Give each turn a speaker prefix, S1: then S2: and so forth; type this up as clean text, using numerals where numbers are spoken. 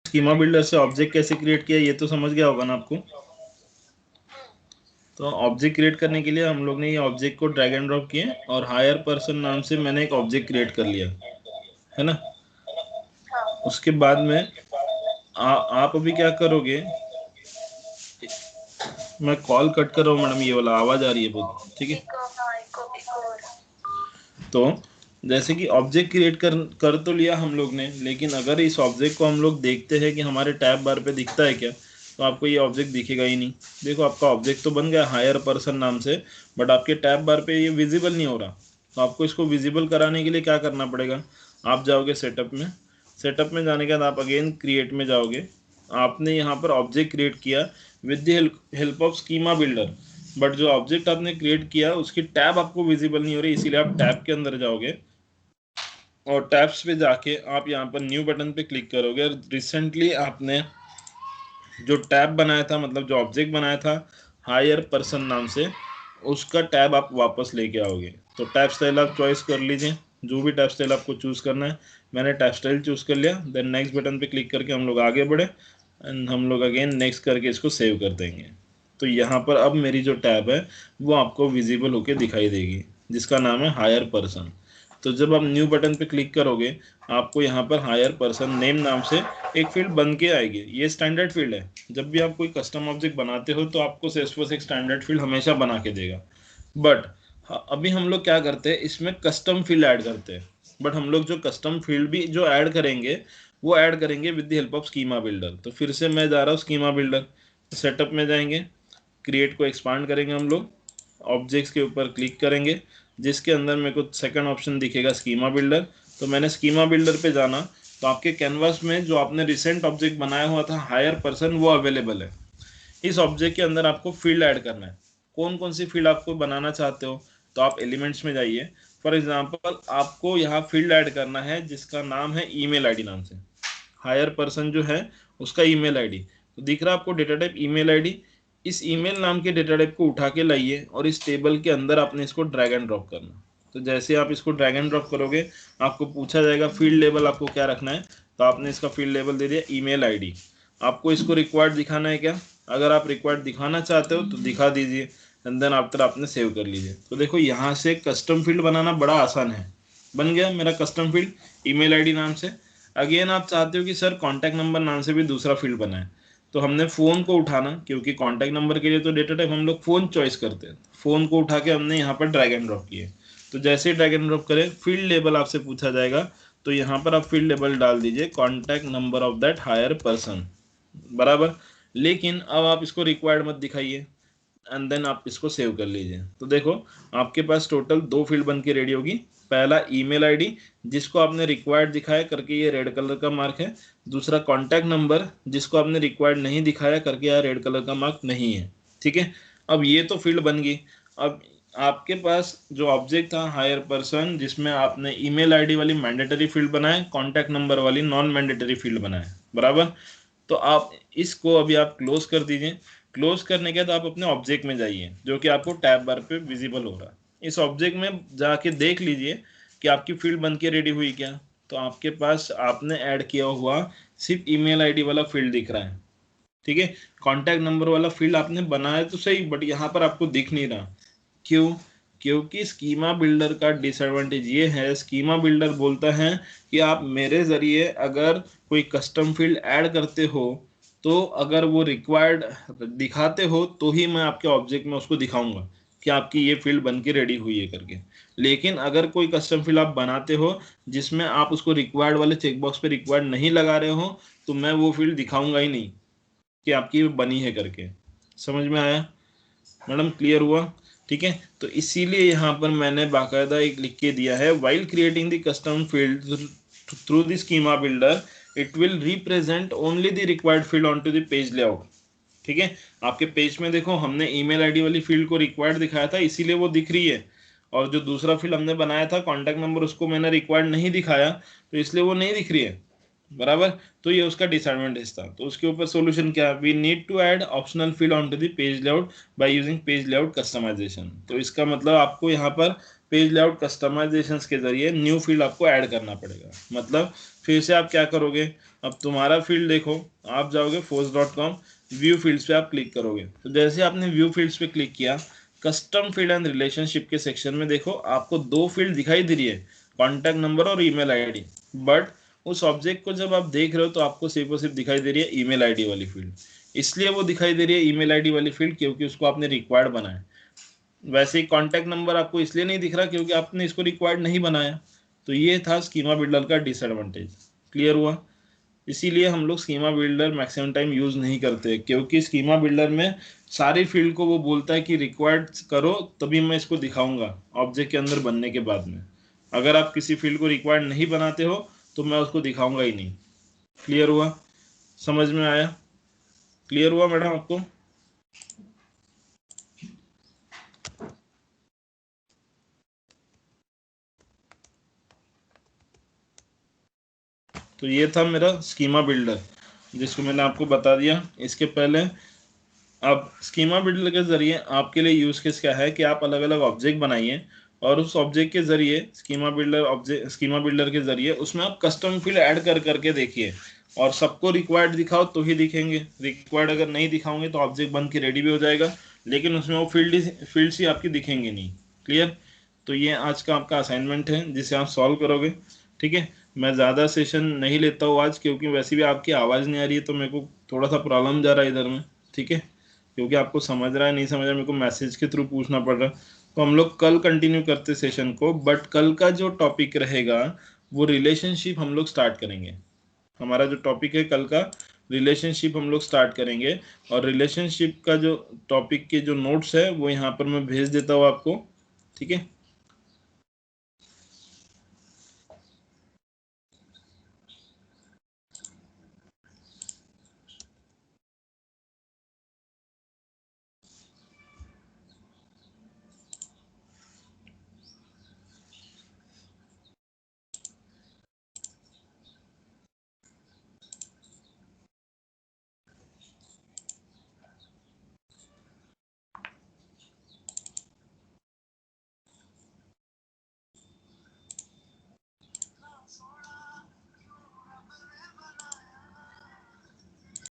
S1: Schema builder से object कैसे create किया ये तो समझ गया होगा ना आपको। तो ऑब्जेक्ट क्रिएट करने के लिए हम लोग ने ये ऑब्जेक्ट को ड्रैग एंड ड्रॉप किए और हायर पर्सन नाम से मैंने एक ऑब्जेक्ट क्रिएट कर लिया है ना। उसके बाद में आप अभी क्या करोगे, मैं कॉल कट कर रहा हूँ मैडम, ये वाला आवाज आ रही है बहुत, ठीक है। तो जैसे कि ऑब्जेक्ट क्रिएट कर तो लिया हम लोग ने, लेकिन अगर इस ऑब्जेक्ट को हम लोग देखते हैं कि हमारे टैब बार पे दिखता है क्या, तो आपको ये ऑब्जेक्ट दिखेगा ही नहीं। देखो आपका ऑब्जेक्ट तो बन गया हायर पर्सन नाम से, बट आपके टैब बार पे ये विजिबल नहीं हो रहा। तो आपको इसको विजिबल कराने के लिए क्या करना पड़ेगा, आप जाओगे सेटअप में, सेटअप में जाने के बाद आप अगेन क्रिएट में जाओगे। आपने यहाँ पर ऑब्जेक्ट क्रिएट किया with the help of schema builder, but जो ऑब्जेक्ट आपने क्रिएट किया उसकी टैब आपको विजिबल नहीं हो रही, इसीलिए आप टैब के अंदर जाओगे और टैब्स पे जाके आप यहाँ पर न्यू बटन पे क्लिक करोगे और रिसेंटली आपने जो टैब बनाया था, मतलब जो ऑब्जेक्ट बनाया था हायर पर्सन नाम से, उसका टैब आप वापस लेके आओगे। तो टैब स्टाइल आप चॉइस कर लीजिए, जो भी टैब स्टाइल आपको चूज करना है। मैंने टैब स्टाइल चूज कर लिया, देन नेक्स्ट बटन पे क्लिक करके हम लोग आगे बढ़े एंड हम लोग अगेन नेक्स्ट करके इसको सेव कर देंगे। तो यहाँ पर अब मेरी जो टैब है वो आपको विजिबल होके दिखाई देगी, जिसका नाम है हायर पर्सन। तो जब आप न्यू बटन पे क्लिक करोगे आपको यहाँ पर हायर पर्सन नेम नाम से एक फील्ड बन के आएगी। ये स्टैंडर्ड फील्ड है, जब भी आप कोई कस्टम ऑब्जेक्ट बनाते हो तो आपको सेल्सफोर्स एक स्टैंडर्ड फील्ड हमेशा बना के देगा। बट अभी हम लोग क्या करते हैं, इसमें कस्टम फील्ड ऐड करते हैं। बट हम लोग जो कस्टम फील्ड भी जो ऐड करेंगे वो ऐड करेंगे with the help of schema builder. तो फिर से मैं जा रहा हूँ स्कीमा बिल्डर, सेटअप में जाएंगे, क्रिएट को एक्सपांड करेंगे हम लोग, ऑब्जेक्ट्स के ऊपर क्लिक करेंगे जिसके अंदर मेरे को सेकंड ऑप्शन दिखेगा स्कीमा बिल्डर। तो मैंने स्कीमा बिल्डर पे जाना, तो आपके कैनवास में जो आपने रिसेंट ऑब्जेक्ट बनाया हुआ था हायर पर्सन वो अवेलेबल है। इस ऑब्जेक्ट के अंदर आपको फील्ड ऐड करना है। कौन कौन सी फील्ड आपको बनाना चाहते हो, तो आप एलिमेंट्स में जाइए। फॉर एग्जांपल आपको यहाँ फील्ड ऐड करना है जिसका नाम है ईमेल आईडी नाम से, हायर पर्सन जो है उसका ईमेल आईडी। तो दिख रहा है आपको डेटा टाइप ईमेल आईडी, इस ईमेल नाम के डेटा टाइप को उठा के लाइए और इस टेबल के अंदर आपने इसको ड्रैग एंड ड्रॉप करना। तो जैसे आप इसको ड्रैग एंड ड्रॉप करोगे आपको पूछा जाएगा फील्ड लेवल आपको क्या रखना है, तो आपने इसका फील्ड लेवल दे दिया ईमेल आईडी। आपको इसको रिक्वायर्ड दिखाना है क्या, अगर आप रिक्वायर्ड दिखाना चाहते हो तो दिखा दीजिए एंड देन आफ्टर आपने सेव कर लीजिए। तो देखो यहाँ से कस्टम फील्ड बनाना बड़ा आसान है, बन गया मेरा कस्टम फील्ड ईमेल आईडी नाम से। अगेन आप चाहते हो कि सर कॉन्टैक्ट नंबर नाम से भी दूसरा फील्ड बनाए, तो हमने फ़ोन को उठाना, क्योंकि कॉन्टैक्ट नंबर के लिए तो डेटा टाइप हम लोग फ़ोन चॉइस करते हैं, फ़ोन को उठा के हमने यहाँ पर ड्रैग एंड ड्रॉप किए। तो जैसे ही ड्रैग एंड ड्रॉप करें फील्ड लेवल आपसे पूछा जाएगा, तो यहाँ पर आप फील्ड लेवल डाल दीजिए contact number of that higher person, बराबर। लेकिन अब आप इसको रिक्वायर्ड मत दिखाइए एंड देन आप इसको सेव कर लीजिए। तो देखो आपके पास टोटल दो फील्ड बन के रेडी होगी, पहला ईमेल आईडी जिसको आपने रिक्वायर्ड दिखाया करके ये रेड कलर का मार्क है, दूसरा कॉन्टैक्ट नंबर जिसको आपने रिक्वायर्ड नहीं दिखाया करके यहाँ रेड कलर का मार्क नहीं है, ठीक है। अब ये तो फील्ड बन गई। अब आपके पास जो ऑब्जेक्ट था हायर पर्सन जिसमें आपने ईमेल आईडी वाली मैंडेटरी फील्ड बनाए, कॉन्टैक्ट नंबर वाली नॉन मैंडेटरी फील्ड बनाए, बराबर। तो आप इसको अभी आप क्लोज कर दीजिए। क्लोज करने के बाद आप अपने ऑब्जेक्ट में जाइए जो कि आपको टैब बार पे विजिबल हो रहा है। इस ऑब्जेक्ट में जाके देख लीजिए कि आपकी फील्ड बन के रेडी हुई क्या। तो आपके पास आपने ऐड किया हुआ सिर्फ ईमेल आईडी वाला फील्ड दिख रहा है, ठीक है। कॉन्टैक्ट नंबर वाला फील्ड आपने बनाया तो सही, बट यहाँ पर आपको दिख नहीं रहा। क्यों, क्योंकि स्कीमा बिल्डर का डिसएडवांटेज ये है, स्कीमा बिल्डर बोलता है कि आप मेरे ज़रिए अगर कोई कस्टम फील्ड ऐड करते हो तो अगर वो रिक्वायर्ड दिखाते हो तो ही मैं आपके ऑब्जेक्ट में उसको दिखाऊंगा कि आपकी ये फील्ड बन के रेडी हुई है करके। लेकिन अगर कोई कस्टम फील्ड आप बनाते हो जिसमें आप उसको रिक्वायर्ड वाले चेकबॉक्स पे रिक्वायर्ड नहीं लगा रहे हो, तो मैं वो फील्ड दिखाऊंगा ही नहीं कि आपकी बनी है करके। समझ में आया मैडम, क्लियर हुआ, ठीक है। तो इसीलिए यहाँ पर मैंने बाकायदा एक लिख के दिया है, while creating the custom field through the schema builder it will represent only the required field on to the page layout, ठीक है। आपके पेज में देखो हमने ईमेल आईडी वाली फील्ड को रिक्वायर्ड दिखाया था इसीलिए वो दिख रही है, और जो दूसरा फील्ड हमने बनाया था कॉन्टैक्ट नंबर उसको मैंने रिक्वायर्ड नहीं दिखाया तो इसलिए वो नहीं दिख रही है, बराबर। तो ये उसका डिसएडवांटेज था। तो उसके ऊपर सॉल्यूशन क्या, we need to add optional field on to the page layout by using page layout customization. तो इसका मतलब आपको यहाँ पर पेज लेआउट कस्टमाइजेशन के जरिए न्यू फील्ड आपको ऐड करना पड़ेगा। मतलब फिर से आप क्या करोगे, अब तुम्हारा फील्ड देखो, आप जाओगे force.com, व्यू फील्ड्स पे आप क्लिक करोगे। तो जैसे आपने व्यू फील्ड्स पे क्लिक किया, कस्टम फील्ड एंड रिलेशनशिप के सेक्शन में देखो आपको दो फील्ड दिखाई दे रही है, कॉन्टैक्ट नंबर और ईमेल आईडी। बट उस ऑब्जेक्ट को जब आप देख रहे हो तो आपको सिर्फ और सिर्फ दिखाई दे रही है ईमेल आईडी वाली फील्ड। इसलिए वो दिखाई दे रही है ईमेल आईडी वाली फील्ड क्योंकि उसको आपने रिक्वायर्ड बनाया। वैसे ही कॉन्टैक्ट नंबर आपको इसलिए नहीं दिख रहा क्योंकि आपने इसको रिक्वायर्ड नहीं बनाया। तो ये था स्कीमा बिल्डर का डिसएडवांटेज। क्लियर हुआ? इसीलिए हम लोग schema builder maximum time use नहीं करते, क्योंकि स्कीमा बिल्डर में सारी फील्ड को वो बोलता है कि रिक्वायर्ड करो तभी मैं इसको दिखाऊंगा ऑब्जेक्ट के अंदर बनने के बाद में। अगर आप किसी फील्ड को रिक्वायर्ड नहीं बनाते हो तो मैं उसको दिखाऊंगा ही नहीं। क्लियर हुआ? समझ में आया? क्लियर हुआ मैडम आपको? तो ये था मेरा स्कीमा बिल्डर जिसको मैंने आपको बता दिया। इसके पहले अब स्कीमा बिल्डर के जरिए आपके लिए यूज केस क्या है कि आप अलग अलग ऑब्जेक्ट बनाइए और उस ऑब्जेक्ट के जरिए स्कीमा बिल्डर के जरिए उसमें आप कस्टम फील्ड ऐड कर करके देखिए, और सबको रिक्वायर्ड दिखाओ तो ही दिखेंगे। रिक्वायर्ड अगर नहीं दिखाओगे तो ऑब्जेक्ट बन के रेडी भी हो जाएगा, लेकिन उसमें वो फील्ड्स ही आपकी दिखेंगे नहीं। क्लियर? तो ये आज का आपका असाइनमेंट है जिसे आप सॉल्व करोगे। ठीक है, मैं ज़्यादा सेशन नहीं लेता हूँ आज, क्योंकि वैसे भी आपकी आवाज़ नहीं आ रही है तो मेरे को थोड़ा सा प्रॉब्लम जा रहा है इधर में। ठीक है, क्योंकि आपको समझ रहा है नहीं समझ रहा मेरे को मैसेज के थ्रू पूछना पड़ रहा है। तो हम लोग कल कंटिन्यू करते सेशन को, बट कल का जो टॉपिक रहेगा वो रिलेशनशिप हम लोग स्टार्ट करेंगे। हमारा जो टॉपिक है कल का, रिलेशनशिप हम लोग स्टार्ट करेंगे। और रिलेशनशिप का जो टॉपिक के जो नोट्स है वो यहाँ पर मैं भेज देता हूँ आपको। ठीक है।